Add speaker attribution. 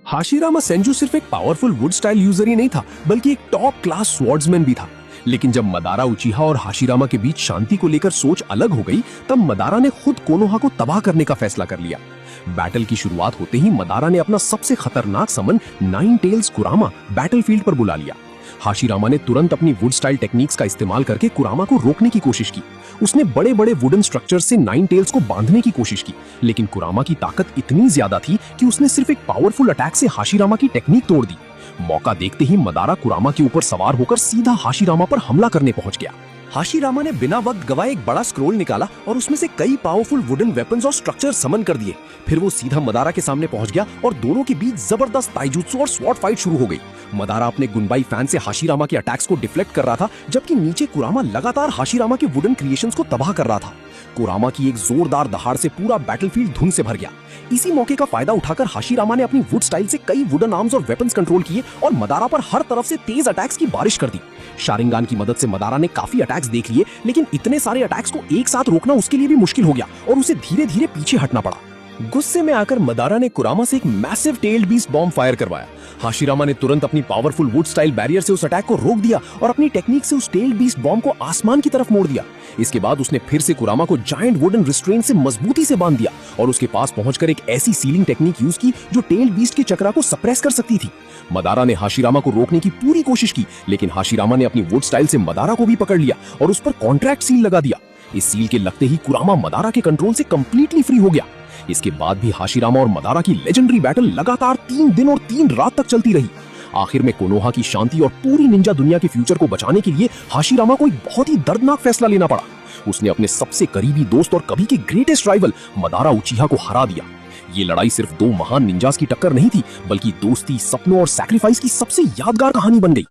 Speaker 1: Hashirama Senju सिर्फ एक powerful wood style user ही नहीं था, बल्कि एक टॉप क्लास स्वॉर्ड्समैन भी था। लेकिन जब मदारा उचिहा और हाशिरामा के बीच शांति को लेकर सोच अलग हो गई, तब मदारा ने खुद कोनोहा को तबाह करने का फैसला कर लिया। बैटल की शुरुआत होते ही मदारा ने अपना सबसे खतरनाक समन नाइन टेल्स कुरामा बैटलफील्ड पर बुला लिया। हाशिरामा ने तुरंत अपनी वुड स्टाइल टेक्निक्स का इस्तेमाल करके कुरामा को रोकने की कोशिश की। उसने बड़े बड़े वुडन स्ट्रक्चर से नाइन टेल्स को बांधने की कोशिश की, लेकिन कुरामा की ताकत इतनी ज्यादा थी कि उसने सिर्फ एक पावरफुल अटैक से हाशिरामा की टेक्निक तोड़ दी। मौका देखते ही मदारा कुरामा के ऊपर सवार होकर सीधा हाशिरामा पर हमला करने पहुंच गया। हाशिरामा ने बिना वक्त गवाए एक बड़ा स्क्रोल निकाला और उसमें से कई पावरफुल वुडन वेपन्स और स्ट्रक्चर समन कर दिए। फिर वो सीधा मदारा के सामने पहुंच गया और दोनों के बीच जबरदस्त ताइजुत्सु और स्वॉर्ड फाइट शुरू हो गई। मदारा अपने गुनबाई फैन से हाशिरामा के अटैक्स को डिफ्लेक्ट कर रहा था, जबकि नीचे कुरामा लगातार हाशिरामा के वुडन क्रिएशंस को तबाह कर रहा था। कुरामा की एक जोरदार दहाड़ से पूरा बैटलफील्ड धुंध से भर गया। इसी मौके का फायदा उठाकर हाशिरामा ने अपनी वुड स्टाइल से कई वुडन आर्म्स और वेपन्स कंट्रोल किए और मदारा पर हर तरफ से तेज अटैक्स की बारिश कर दी। शारिंगान की मदद से मदारा ने काफी अटैक्स देख लिए, लेकिन इतने सारे अटैक्स को एक साथ रोकना उसके लिए भी मुश्किल हो गया और उसे धीरे धीरे पीछे हटना पड़ा। गुस्से में आकर मदारा ने कुरामा से एक massive tailed beast bomb fire करवाया। हाशिरामा ने तुरंत अपनी पावरफुल वुड स्टाइल बैरियर से उस अटैक को रोक दिया और अपनी टेक्निक से उस टेल्ड बीस्ट बॉम्ब को आसमान की तरफ मोड़ दिया। इसके बाद उसने फिर से कुरामा को जायंट वुडन रिस्ट्रेंट से मजबूती से बांध दिया और उसके पास पहुंचकर एक ऐसी सीलिंग टेक्निक यूज की जो टेल्ड बीस्ट के चक्रा को सप्रेस कर सकती थी। मदारा ने हाशिरामा को रोकने की पूरी कोशिश की, लेकिन हाशिरामा ने अपनी वुड स्टाइल से मदारा को भी पकड़ लिया और उस पर कॉन्ट्रैक्ट सील लगा दिया। इस सील के लगते ही कुरामा मदारा के कंट्रोल से कंप्लीटली फ्री हो गया। इसके बाद भी हाशिरामा और मदारा की लेजेंडरी बैटल लगातार 3 दिन और 3 रात तक चलती रही। आखिर में कोनोहा की शांति और पूरी निंजा दुनिया के फ्यूचर को बचाने के लिए हाशिरामा को एक बहुत ही दर्दनाक फैसला लेना पड़ा। उसने अपने सबसे करीबी दोस्त और कभी के ग्रेटेस्ट राइवल मदारा उचिहा को हरा दिया। ये लड़ाई सिर्फ दो महान निंजास की टक्कर नहीं थी, बल्कि दोस्ती, सपनों और सैक्रिफाइस की सबसे यादगार कहानी बन गई।